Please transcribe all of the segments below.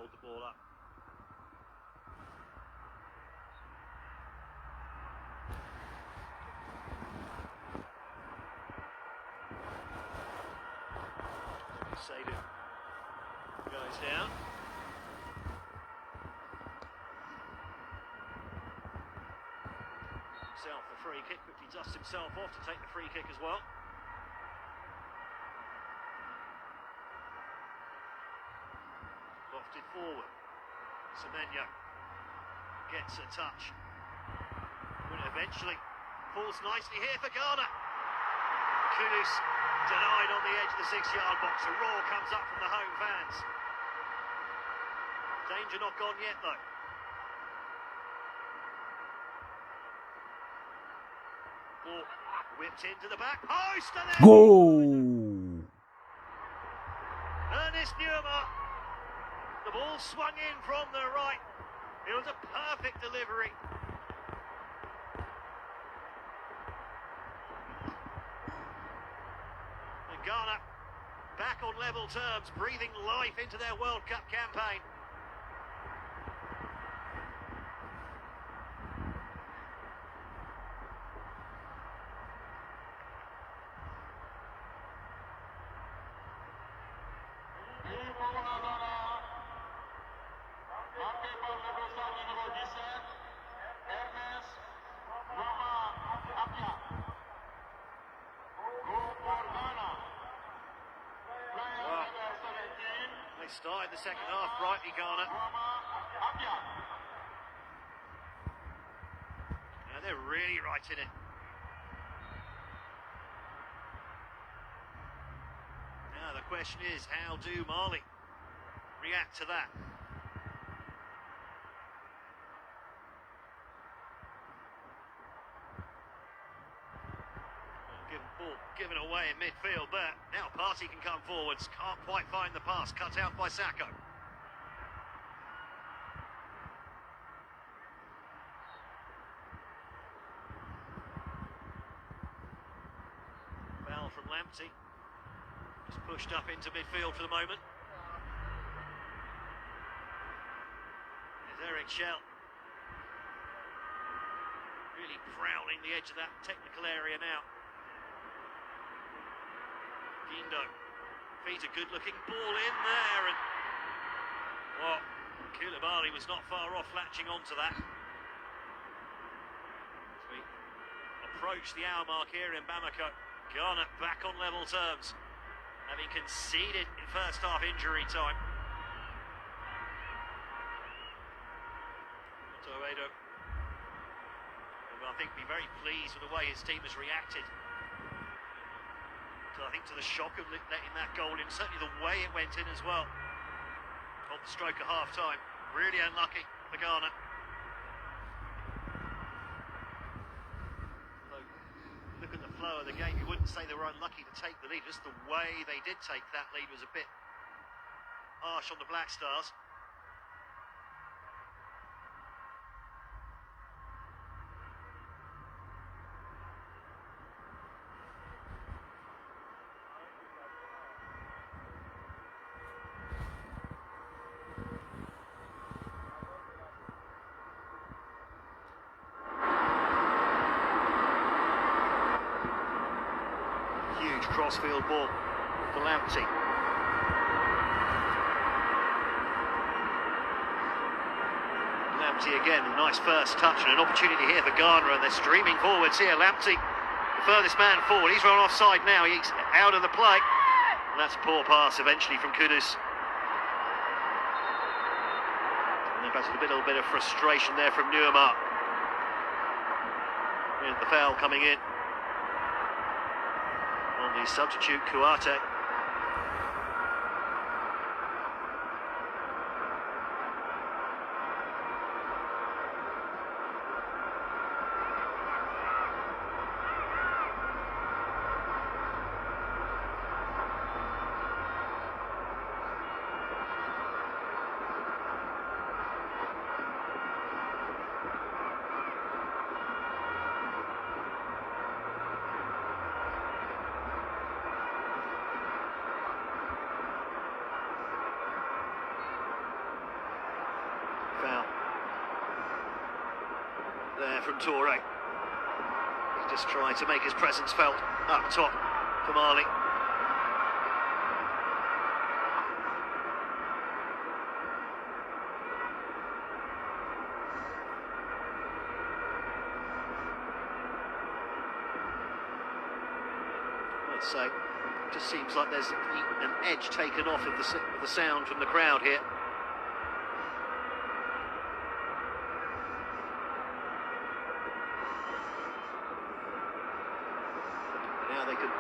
hold the ball up. Sadu goes down. Himself the free kick, quickly dusts himself off to take the free kick as well. Lofted forward. Semenyo gets a touch. Will eventually falls nicely here for Ghana. Kudus denied on the edge of the 6-yard box. A roar comes up from the home fans. Danger not gone yet though. Ball whipped into the back post and then Goal! Ernest Nuama. The ball swung in from the right. It was a perfect delivery. And Ghana back on level terms, breathing life into their World Cup campaign. Started the second half brightly, Ghana. Yeah, they're really right in it. Now the question is, how do Mali react to that? Ball given away in midfield, but now Partey can come forwards. Can't quite find the pass, cut out by Sako. Foul from Lamptey. Just pushed up into midfield for the moment. There's Eric Shell. Really prowling the edge of that technical area now. Guindo feeds a good-looking ball in there, and well, Koulibaly was not far off latching onto that. As we approach the hour mark here in Bamako, Ghana back on level terms, having conceded in first half injury time. Toedo will, I think, be very pleased with the way his team has reacted. I think to the shock of letting that goal in, certainly the way it went in as well. On the stroke of half time, really unlucky for Ghana. Although, look at the flow of the game, you wouldn't say they were unlucky to take the lead, just the way they did take that lead was a bit harsh on the Black Stars. Crossfield ball for Lamptey. Lamptey again, a nice first touch and an opportunity here for Ghana, and they're streaming forwards here. Lamptey, the furthest man forward, he's run offside now, he's out of the play. And that's a poor pass eventually from Kudus. And then perhaps a little bit of frustration there from Nuama. The foul coming in on the substitute Kouate. from Toure. He's just trying to make his presence felt up top for Mali. I'd say it just seems like there's an edge taken off of the sound from the crowd here. Now they can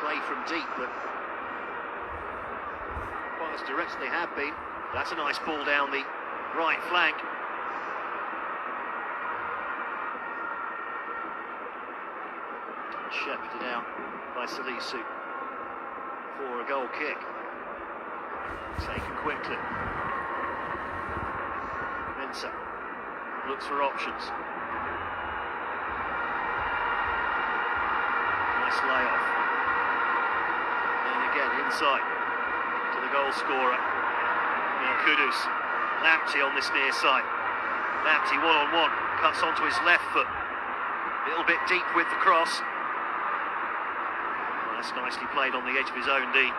play from deep, but quite as direct as they have been. That's a nice ball down the right flank. Shepherded out by Salisu for a goal kick. Taken quickly. Mensah looks for options. Nice layoff. And again inside to the goal scorer. Now Kudus. Lamptey on this near side. Lamptey one-on-one. Cuts onto his left foot. A little bit deep with the cross. That's nicely played on the edge of his own D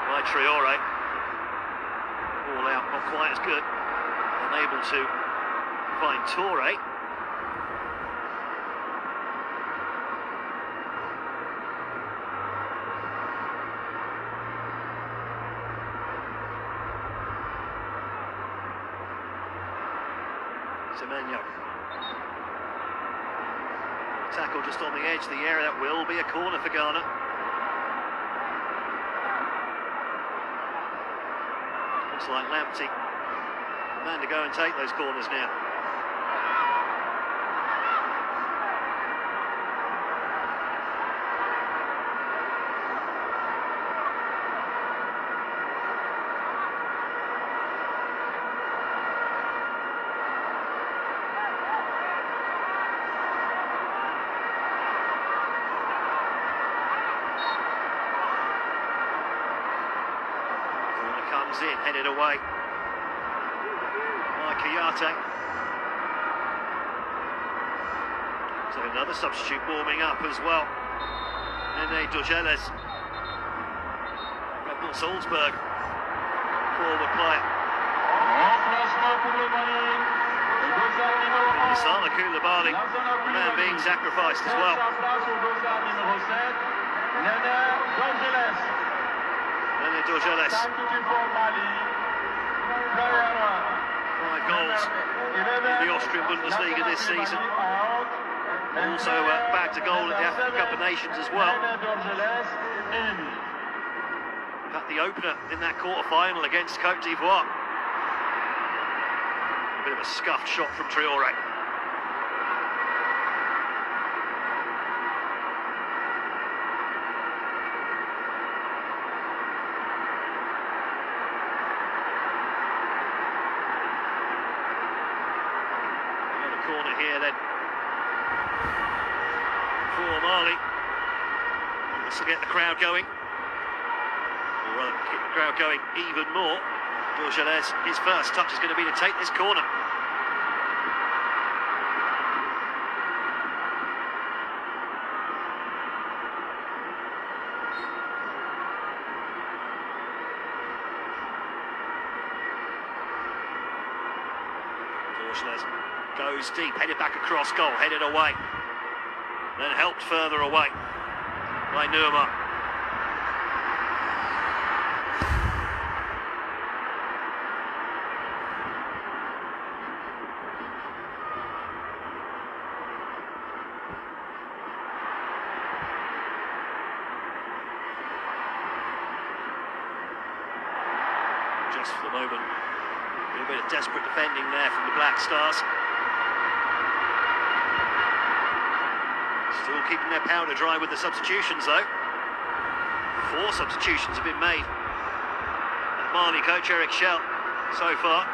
by Traore. All out, not quite as good. Unable to find Toure. Semenyo. Tackle just on the edge of the area. That will be a corner for Ghana. Looks like Lamptey, the man to go and take those corners now. Comes in, headed away by Kouyaté. So another substitute warming up as well. Nene Dorgeles, Red Bull Salzburg forward player. Isama Koulibaly, the man being sacrificed as well. Nene Dorgeles. 5 goals in the Austrian Bundesliga this season. Also back to goal at the African Cup of Nations as well. In fact, the opener in that quarter-final against Cote d'Ivoire. A bit of a scuffed shot from Traore. Corner here then for Mali. This will get the crowd going, or rather keep the crowd going even more. Dorgeles, his first touch is going to be to take this corner. Dorgeles goes deep, headed back across goal, headed away. Then helped further away by Nurma. Just for the moment, a little bit of desperate defending there from the Black Stars. Still keeping their powder dry with the substitutions though. 4 substitutions have been made at Mali coach Eric Schell so far.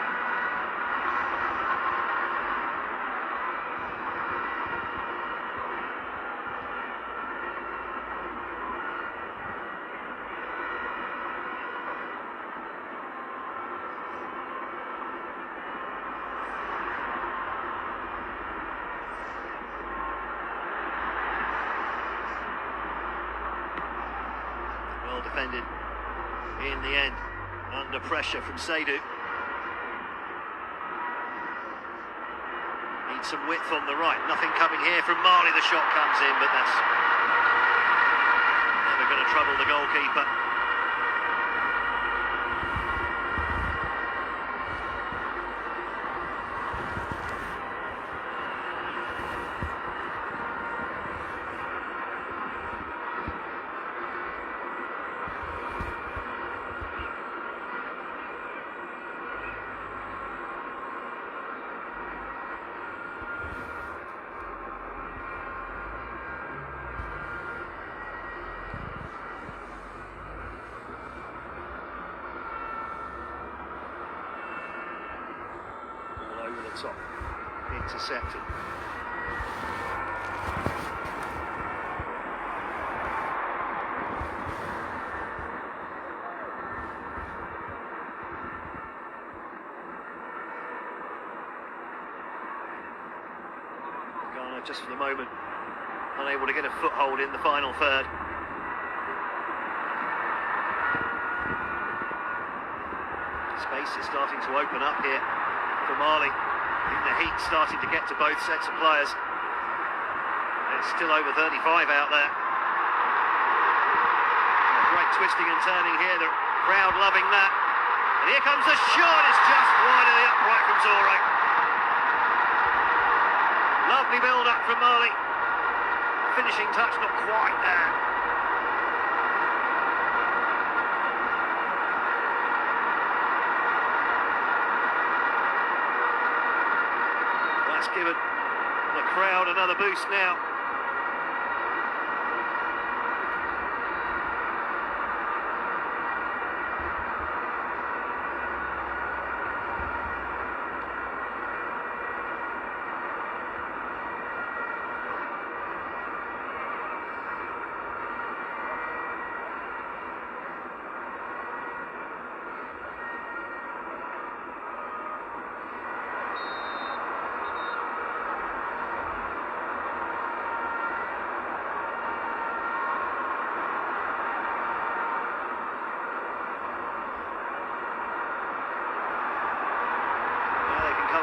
defended in the end, under pressure from Seydou. Needs some width on the right, nothing coming here from Marley. The shot comes in, but that's never going to trouble the goalkeeper. Over the top, intercepted. Ghana, just for the moment, unable to get a foothold in the final third. Space is starting to open up here for Marley. I think the heat's starting to get to both sets of players. It's still over 35 out there. Great twisting and turning here, the crowd loving that. And here comes the shot, it's just wide of the upright from Toure. Lovely build-up from Marley. Finishing touch not quite there. That's given the crowd another boost now.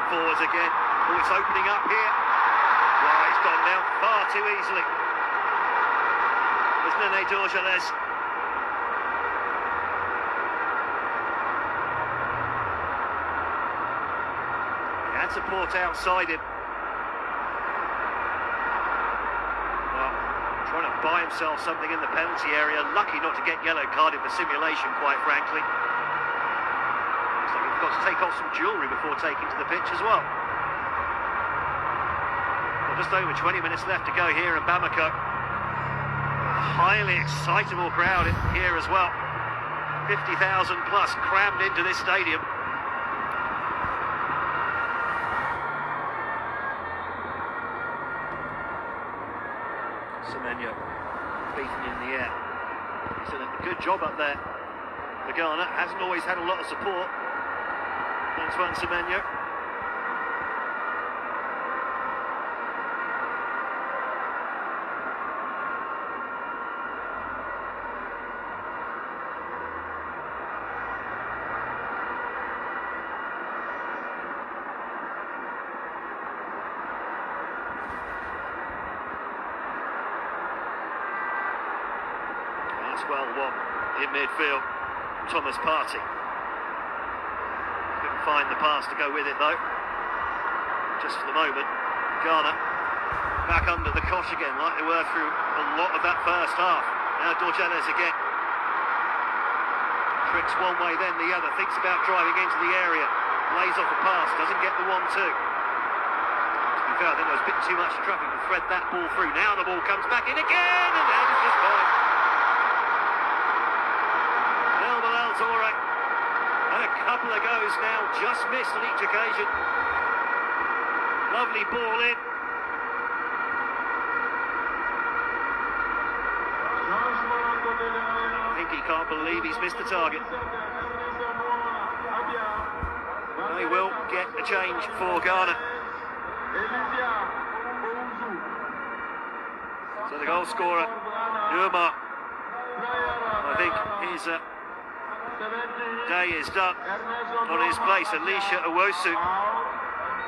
Forwards again. Oh, it's opening up here. Well, it's gone down far too easily. There's Nene Dorjalez. He had support outside him. Well, trying to buy himself something in the penalty area. Lucky not to get yellow carded for simulation, quite frankly. Got to take off some jewellery before taking to the pitch as well. Just over 20 minutes left to go here in Bamako. Highly excitable crowd here as well. 50,000 plus crammed into this stadium. Semenyo beaten in the air. He's done a good job up there. The Ghana hasn't always had a lot of support. Antoine Semenyo. That's well won in midfield. Thomas Partey. Find the pass to go with it though. Just for the moment, Ghana back under the cosh again, like they were through a lot of that first half. Now Dorjalez again. Tricks one way, then the other. Thinks about driving into the area. Lays off a pass, doesn't get the 1-2. To be fair, I think there was a bit too much traffic to thread that ball through. Now the ball comes back in again, and then it's just gone. Bilal Toure. And a couple of goes now, just missed on each occasion. Lovely ball in. I think he can't believe he's missed the target. They will get a change for Ghana. So the goal scorer, Numa, I think his day is done on his place. Elisha Owusu,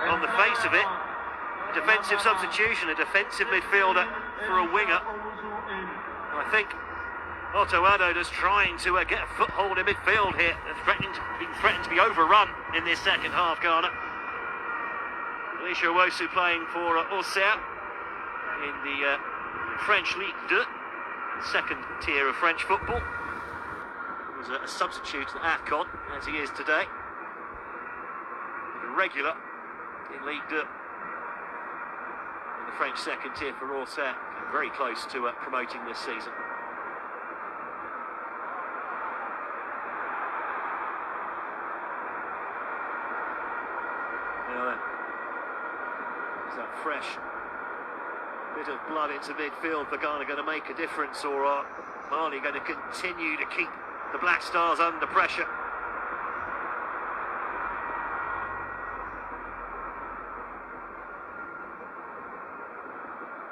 on the face of it, a defensive substitution, a defensive midfielder for a winger. I think Otto Addo just trying to get a foothold in midfield here, being threatened to be overrun in this second half, Ghana. Elisha Owusu playing for Auxerre in the French Ligue 2, second tier of French football. He was a substitute at AFCON, as he is today. A regular in Ligue 2. In the French second tier for Auxerre, very close to promoting this season. Now then, is that fresh bit of blood into midfield for Ghana going to make a difference, or are Mali going to continue to keep the Black Stars under pressure?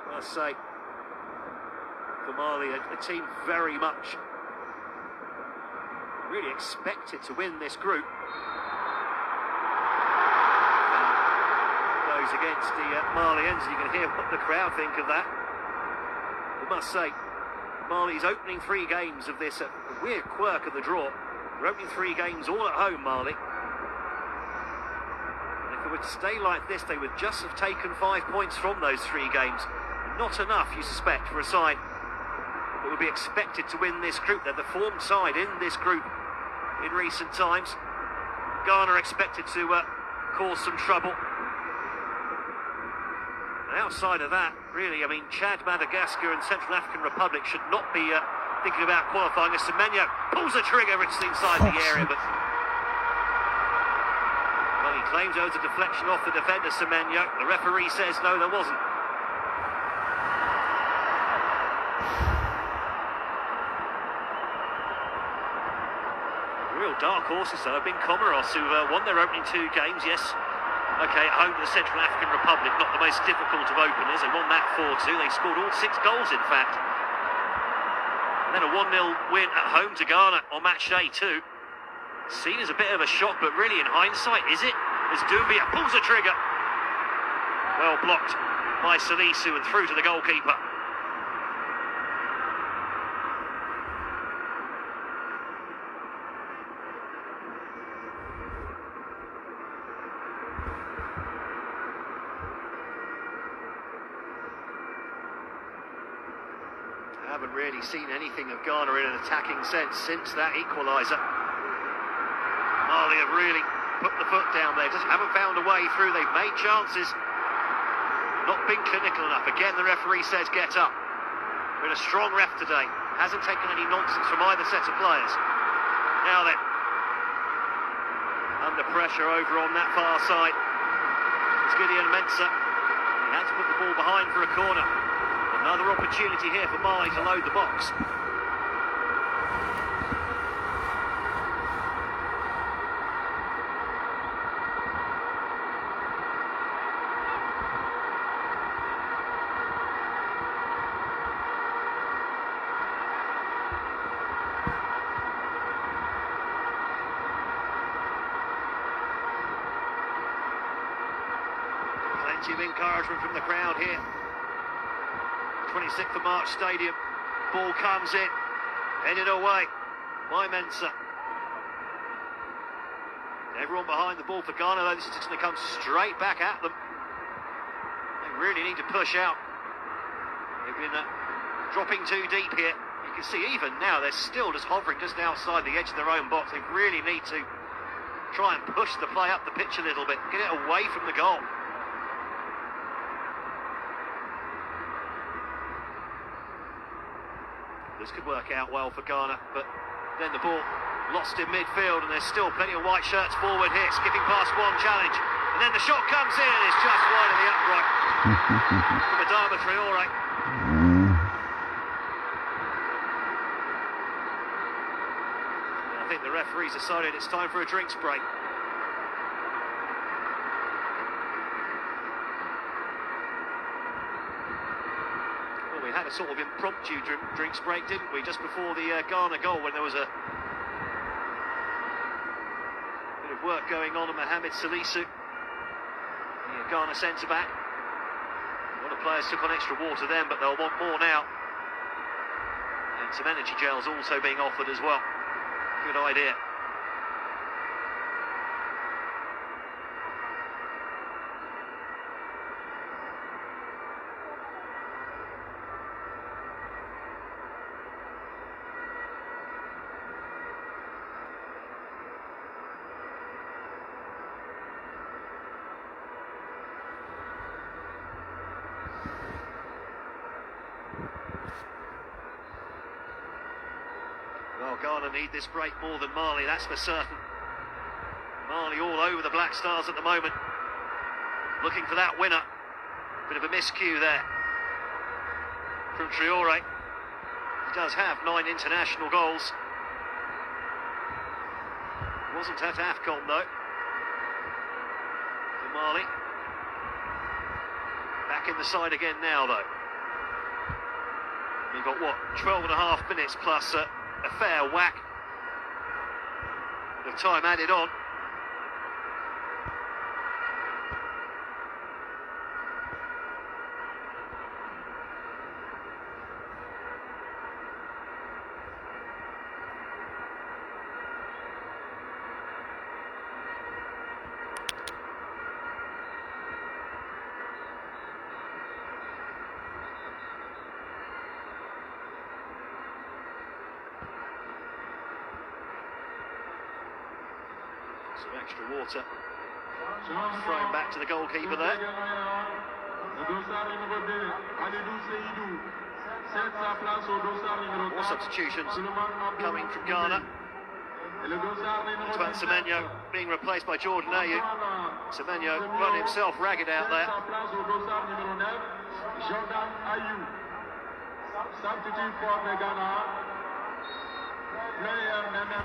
I must say, for Mali, a team very much really expected to win this group. Against the Malians, you can hear what the crowd think of that. I must say, Mali's opening 3 games of this, a weird quirk of the draw. They're opening 3 games all at home, Mali. And if they were to stay like this, they would just have taken 5 points from those 3 games. Not enough, you suspect, for a side that would be expected to win this group. They're the formed side in this group in recent times. Ghana expected to cause some trouble. Outside of that, really, I mean, Chad, Madagascar and Central African Republic should not be thinking about qualifying. As Semenyo pulls the trigger, it's inside the area, but well, he claims there was a deflection off the defender, Semenyo. The referee says no, there wasn't. Real dark horses, though, have been Comoros, who won their opening 2 games, yes. Okay, at home to the Central African Republic, not the most difficult of openers. They won that 4-2. They scored all 6 goals, in fact. And then a 1-0 win at home to Ghana on match day 2. Seen as a bit of a shock, but really in hindsight, is it? As Doumbia pulls the trigger. Well blocked by Salisu and through to the goalkeeper. Haven't really seen anything of Ghana in an attacking sense since that equaliser. Mali have really put the foot down there, just haven't found a way through. They've made chances, not been clinical enough. Again, the referee says get up. Been a strong ref today, hasn't taken any nonsense from either set of players. Now then, under pressure over on that far side, it's Gideon Mensah. He had to put the ball behind for a corner. Another opportunity here for Mali to load the box. Plenty of encouragement from the crowd here. 26th of March Stadium. Ball comes in, headed away by Mensah. Everyone behind the ball for Ghana, though. This is just going to come straight back at them. They really need to push out. They've been dropping too deep here. You can see even now they're still just hovering just outside the edge of their own box. They really need to try and push the play up the pitch a little bit, get it away from the goal. This could work out well for Ghana, but then the ball lost in midfield, and there's still plenty of white shirts forward here, skipping past one challenge, and then the shot comes in, and it's just wide of the upright from Adama Traore. I think the referee's decided it's time for a drinks break. had a sort of impromptu drinks break, didn't we, just before the Ghana goal, when there was a bit of work going on Mohamed Salisu, the Ghana centre-back. A lot of players took on extra water then, but they'll want more now. And some energy gels also being offered as well. Good idea. Well, Ghana need this break more than Mali, that's for certain. Mali all over the Black Stars at the moment, looking for that winner. Bit of a miscue there from Traore. He does have 9 international goals. Wasn't at AFCON though, for Mali. Back in the side again now though. We've got, what, 12 and a half minutes plus a fair whack of time added on. Some extra water thrown back to the goalkeeper there. More substitutions coming from Ghana. Antoine Semenyo being replaced by Jordan Ayew. Semenyo run himself ragged out there.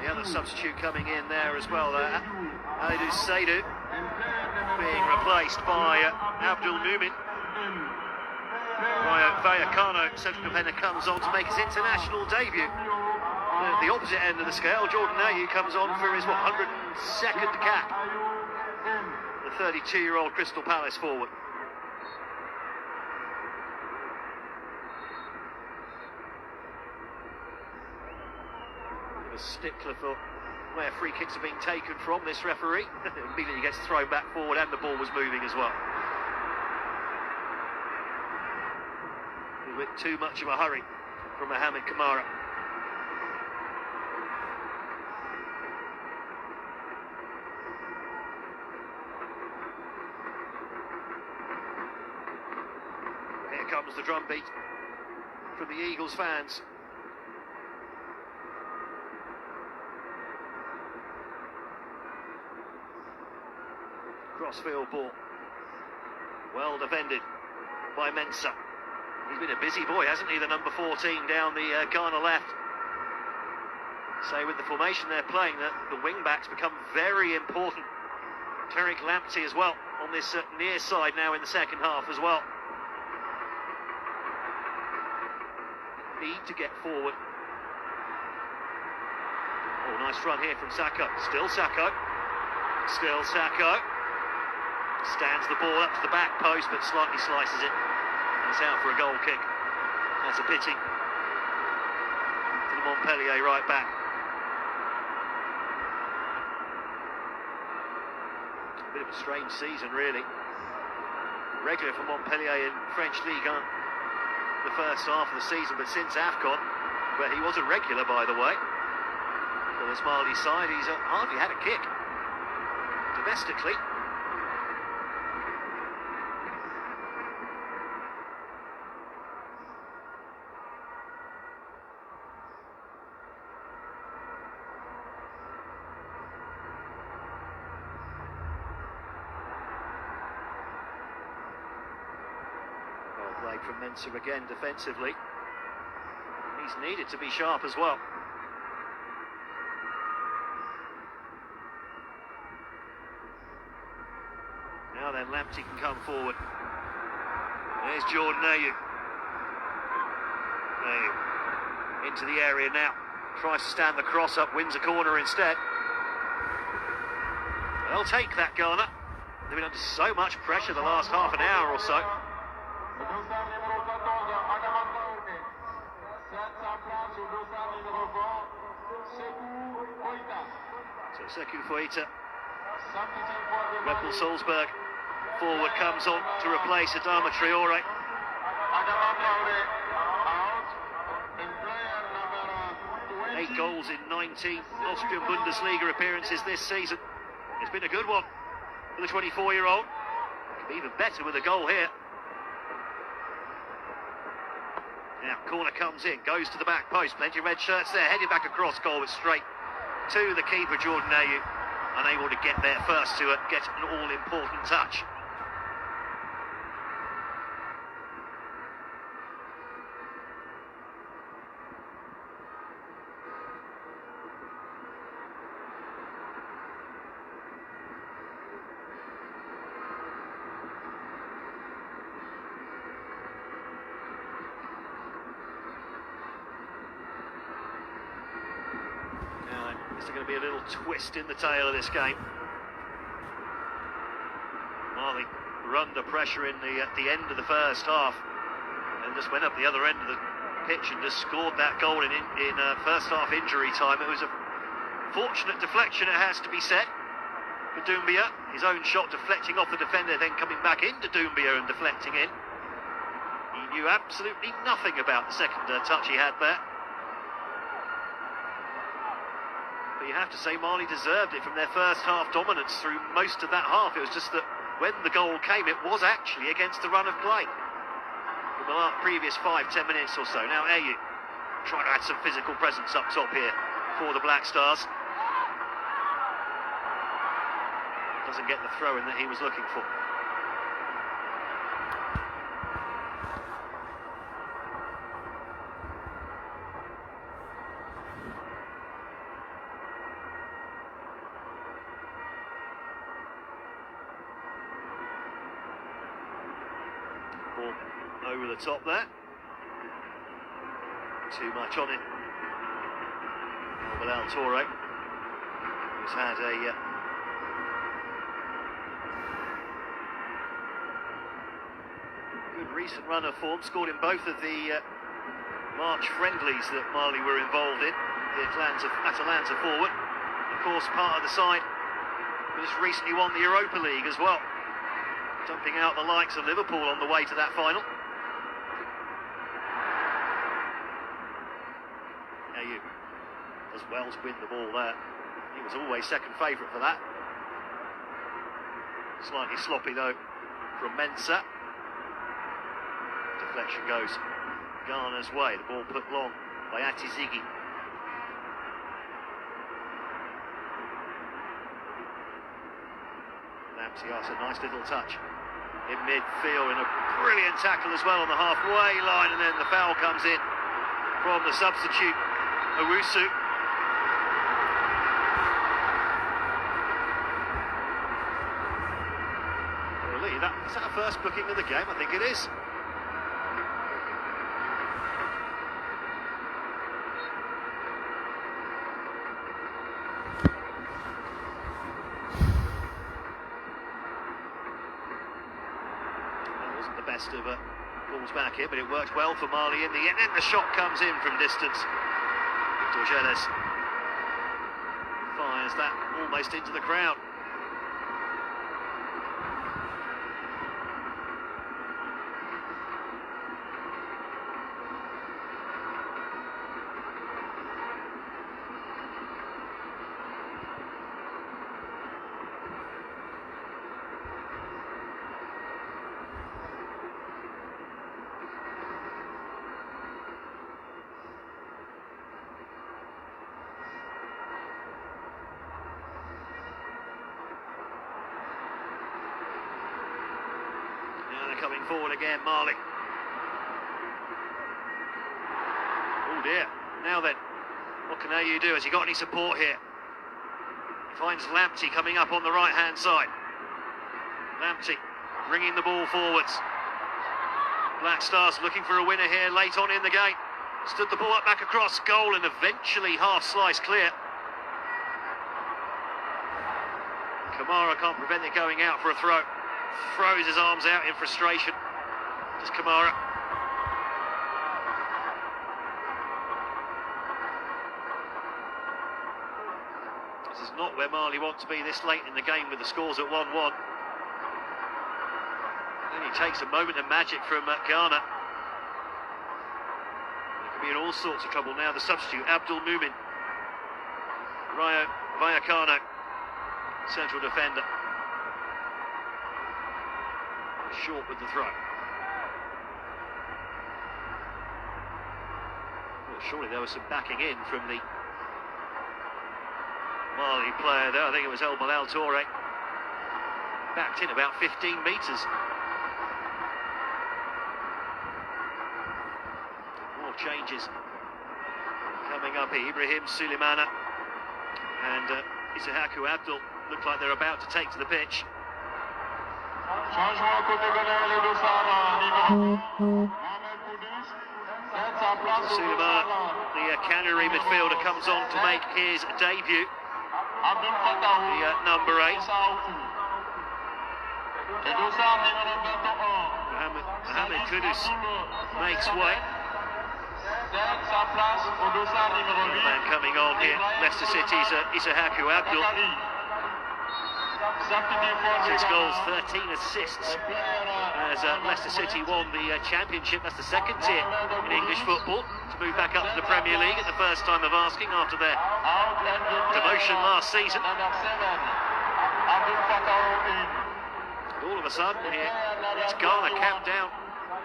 The other substitute coming in there as well there, Aliou Seydou, being replaced by Abdul Mumin. Rayo Vallecano, central defender, comes on to make his international debut. At the opposite end of the scale, Jordan Ayew comes on for his 102nd cap. The 32-year-old Crystal Palace forward. Stickler for where free kicks are being taken from, this referee. Immediately gets thrown back forward and the ball was moving as well. A little bit too much of a hurry from Mohamed Kamara. Here comes the drum beat from the Eagles fans. Crossfield ball, well defended by Mensah. He's been a busy boy, hasn't he, the number 14 down the Ghana left. So with the formation they're playing, the wing-backs become very important. Tariq Lamptey as well on this near side now in the second half as well. Need to get forward. Oh, nice run here from Sakho. Still Sakho. Still Sakho. Stands the ball up to the back post, but slightly slices it. And it's out for a goal kick. That's a pity. For the Montpellier right back. A bit of a strange season, really. Regular for Montpellier in French Ligue 1 the first half of the season, but since AFCON, where he was a regular, by the way, for this Mali side, he's hardly had a kick domestically. Played from Mensah again defensively. He's needed to be sharp as well. Now then, Lamptey can come forward. There's Jordan Ayew. Into the area now. Tries to stand the cross up, wins a corner instead. They'll take that, Ghana. They've been under so much pressure the last half an hour or so. So Sekou Foita, Red Bull Salzburg forward, comes on to replace Adama Traore. 8 goals in 19 Austrian Bundesliga appearances this season. It's been a good one for the 24-year-old. Could be even better with a goal here. Now, corner comes in, goes to the back post. Plenty of red shirts there, headed back across goal, but straight to the keeper, Jordan Ayew. Unable to get there first to get an all-important touch. Is there going to be a little twist in the tail of this game? Mali were under pressure at the end of the first half and just went up the other end of the pitch and just scored that goal in first half injury time. It was a fortunate deflection, it has to be said, for Doumbia. His own shot deflecting off the defender, then coming back into Doumbia and deflecting in. He knew absolutely nothing about the second touch he had there. But you have to say Mali deserved it from their first half dominance through most of that half. It was just that when the goal came, it was actually against the run of play in the previous 5-10 minutes or so. Now Ayew trying to add some physical presence up top here for the Black Stars. Doesn't get the throw-in that he was looking for. Over the top there. Too much on it. Bilal Toure, who's had a good recent run of form, scored in both of the March friendlies that Mali were involved in. The Atalanta forward, of course, part of the side who just recently won the Europa League as well, dumping out the likes of Liverpool on the way to that final. Ayew does well to win the ball there. He was always second favourite for that. Slightly sloppy though from Mensah. Deflection goes Ghana's way. The ball put long by Ati-Zigi. Lamptey, a nice little touch in midfield, and a brilliant tackle as well on the halfway line, and then the foul comes in from the substitute, Owusu. Well, Lee, is that a first booking of the game? I think it is. The best of balls back here, but it worked well for Mali in the end, and the shot comes in from distance. Victor Geles fires that almost into the crowd. Coming forward again, Mali. Oh dear. Now then, what can Ayew do? Has he got any support here? He finds Lamptey coming up on the right-hand side. Lamptey bringing the ball forwards. Black Stars looking for a winner here late on in the game. Stood the ball up back across goal and eventually half slice clear. Kamara can't prevent it going out for a throw. Throws his arms out in frustration. Just Kamara. This is not where Mali want to be this late in the game with the scores at 1-1. Only takes a moment of magic from Ghana. They could be in all sorts of trouble now. The substitute, Abdul Mumin. Rayo Vallecano, central defender. Short with the throw. Well, surely there was some backing in from the Mali player there. I think it was El Bilal Toure. Backed in about 15 metres. More changes coming up here. Ibrahim Sulemana and Issahaku Abdul look like they're about to take to the pitch. Sulemana, the Canary midfielder, comes on to make his debut. The number 8. Mohamed Kudus makes way. The man coming on here, Leicester City's Issahaku Abdul. 6 goals, 13 assists as Leicester City won the Championship. That's the second tier in English football to move back up to the Premier League at the first time of asking after their demotion last season. All of a sudden here, it's Ghana camped down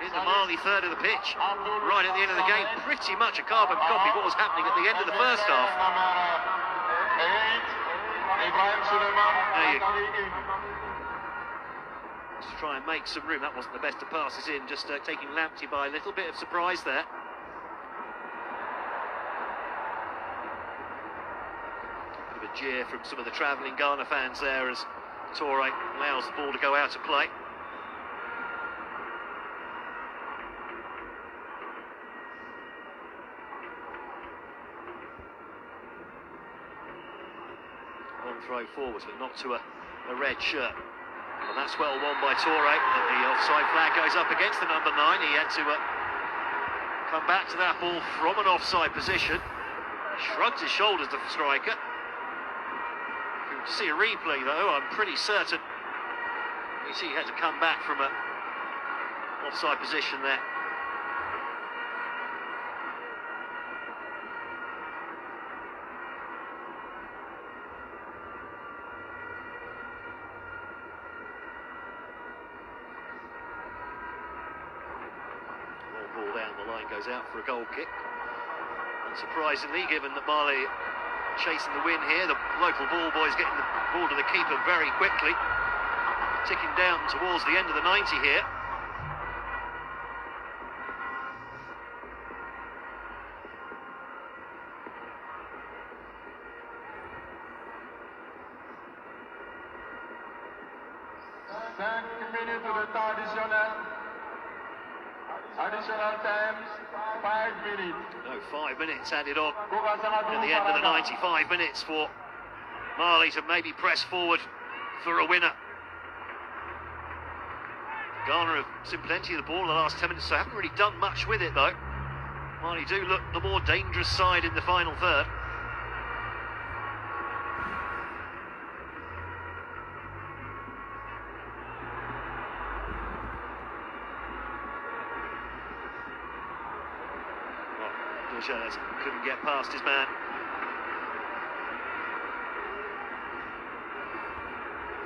in the Mali third of the pitch, right at the end of the game. Pretty much a carbon copy of what was happening at the end of the first half. Let's try and make some room. That wasn't the best of passes in, just taking Lamptey by a little bit of surprise there. Bit of a jeer from some of the travelling Ghana fans there as Toure allows the ball to go out of play. One throw forwards, but not to a red shirt. And that's well won by Toure. But the offside flag goes up against the number 9. He had to come back to that ball from an offside position. He shrugged his shoulders, the striker. If you see a replay, though, I'm pretty certain you see he had to come back from an offside position there. Ball down the line goes out for a goal kick. Unsurprisingly, given that Mali chasing the win here, the local ball boys getting the ball to the keeper very quickly, ticking down towards the end of the 90 here. Additional time, 5 minutes. No, 5 minutes added on at the end of the 95 minutes for Mali to maybe press forward for a winner. Ghana have seen plenty of the ball in the last 10 minutes, so haven't really done much with it though. Mali do look the more dangerous side in the final third. Couldn't get past his man.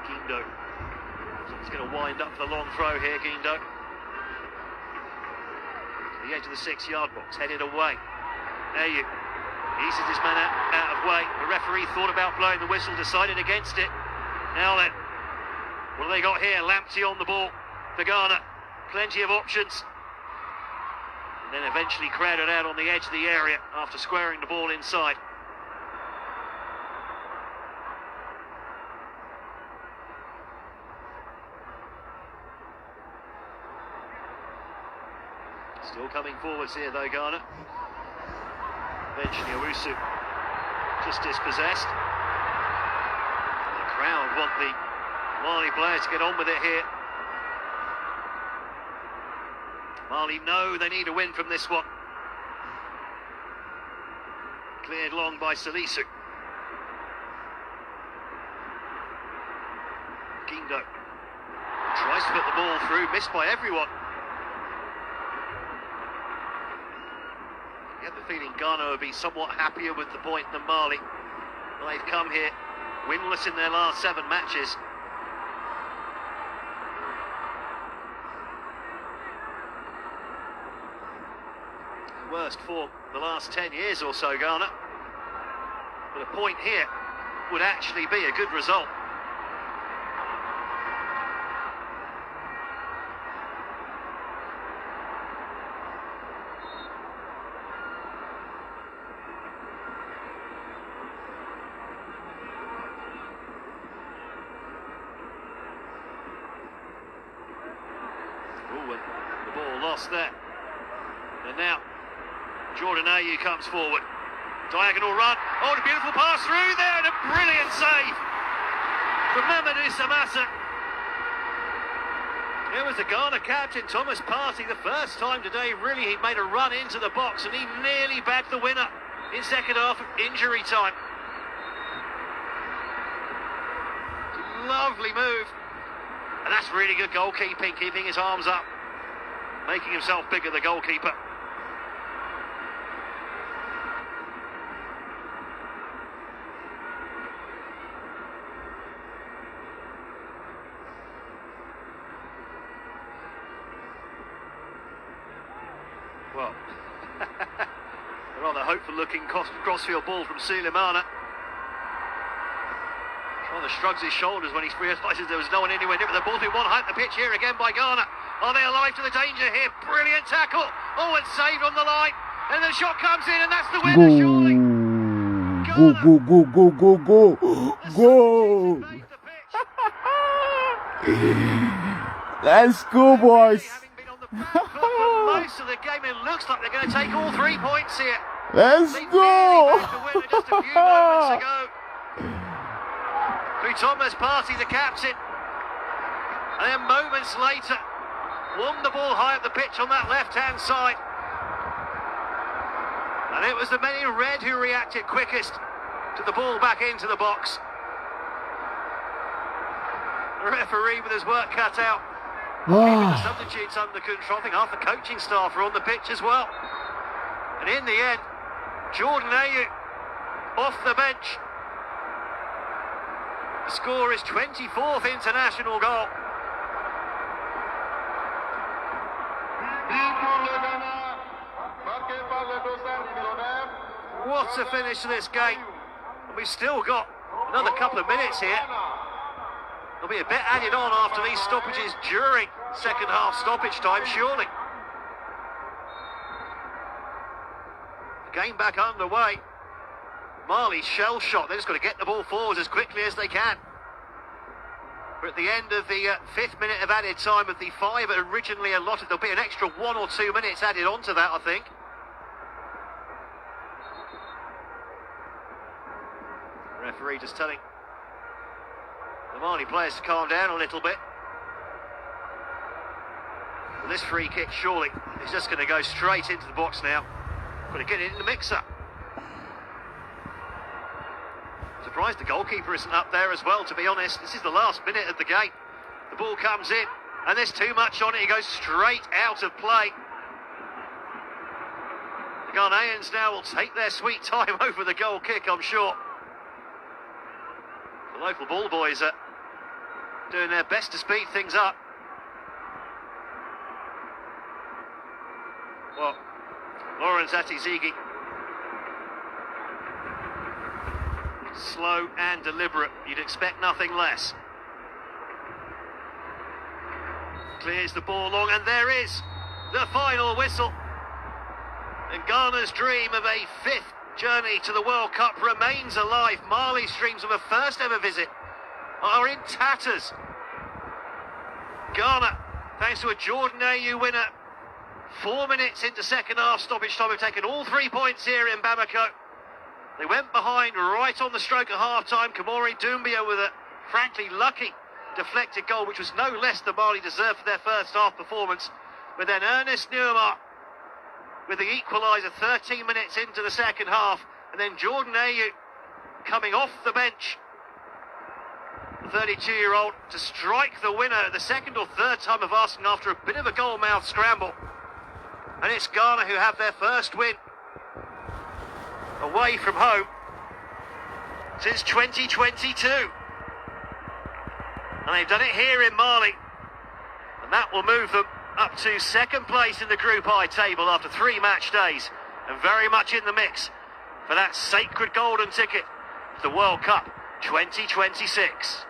Guindo. So he's going to wind up for the long throw here, Guindo. To the edge of the 6-yard box, headed away. There you. Eases his man out of way. The referee thought about blowing the whistle, decided against it. Now then, what have they got here? Lamptey on the ball for Ghana. Plenty of options. And then eventually crowded out on the edge of the area after squaring the ball inside. Still coming forwards here though, Ghana. Eventually Owusu just dispossessed. The crowd want the Mali players to get on with it here. Mali know they need a win from this one. Cleared long by Salisu. Guindo tries to put the ball through, missed by everyone. I get the feeling Ghana will be somewhat happier with the point than Mali. They've come here winless in their last 7 matches. Worst form the last 10 years or so, Ghana. But a point here would actually be a good result. Ooh, and the ball lost there. And now Jordan Ayew comes forward. Diagonal run. Oh, a beautiful pass through there and a brilliant save from Mamadou Samassa. It was the Ghana captain, Thomas Partey, the first time today really he made a run into the box and he nearly bagged the winner in second half of injury time. Lovely move. And that's really good goalkeeping, keeping his arms up, making himself bigger, the goalkeeper. Well, a rather hopeful-looking crossfield ball from Sulemana. Rather shrugs his shoulders when he realises there was no one anywhere near, but the ball's been one high up the pitch here again by Ghana. Are they alive to the danger here? Brilliant tackle. Oh, it's saved on the line. And the shot comes in, and that's the winner, surely. Go. Let's go, boys. Having been on the back foot for most of the game, it looks like they're going to take all 3 points here. Let's They go. nearly bagged the winner just a few moments ago. Through Thomas Partey, the captain. And then moments later, won the ball high up the pitch on that left-hand side. And it was the men in red who reacted quickest to the ball back into the box. The referee with his work cut out. Keeping the substitutes under control. I think half the coaching staff are on the pitch as well. And in the end, Jordan Ayew off the bench. The score is 24th international goal. What a finish to this game. And we've still got another couple of minutes here. There'll be a bit added on after these stoppages during second half stoppage time, surely. The game back underway. Mali shell shot. They're just got to get the ball forward as quickly as they can. We're at the end of the 5th minute of added time with the 5 originally allotted. There'll be an extra 1 or 2 minutes added onto that, I think. The referee just telling the Mali players to calm down a little bit. Well, this free kick surely is just going to go straight into the box now. Got to get it in the mixer. Surprised the goalkeeper isn't up there as well, to be honest. This is the last minute of the game. The ball comes in, and there's too much on it. It goes straight out of play. The Ghanaians now will take their sweet time over the goal kick, I'm sure. The local ball boys are doing their best to speed things up. Well, Lawrence Atizigi, slow and deliberate, you'd expect nothing less. Clears the ball long, and there is the final whistle. And Ghana's dream of a 5th journey to the World Cup remains alive. Mali's dreams of a first ever visit are in tatters. Ghana, thanks to a Jordan Ayew winner, 4 minutes into second half stoppage time. We've taken all 3 points here in Bamako. They went behind right on the stroke of half-time. Kamori Doumbia with a frankly lucky deflected goal, which was no less than Mali deserved for their first half performance. But then Ernest Nuamar with the equaliser 13 minutes into the second half. And then Jordan Ayew coming off the bench, the 32-year-old, to strike the winner the second or third time of asking after a bit of a goal-mouth scramble. And it's Ghana who have their first win away from home since 2022. And they've done it here in Mali. And that will move them up to second place in the Group I table after 3 match days. And very much in the mix for that sacred golden ticket to the World Cup 2026.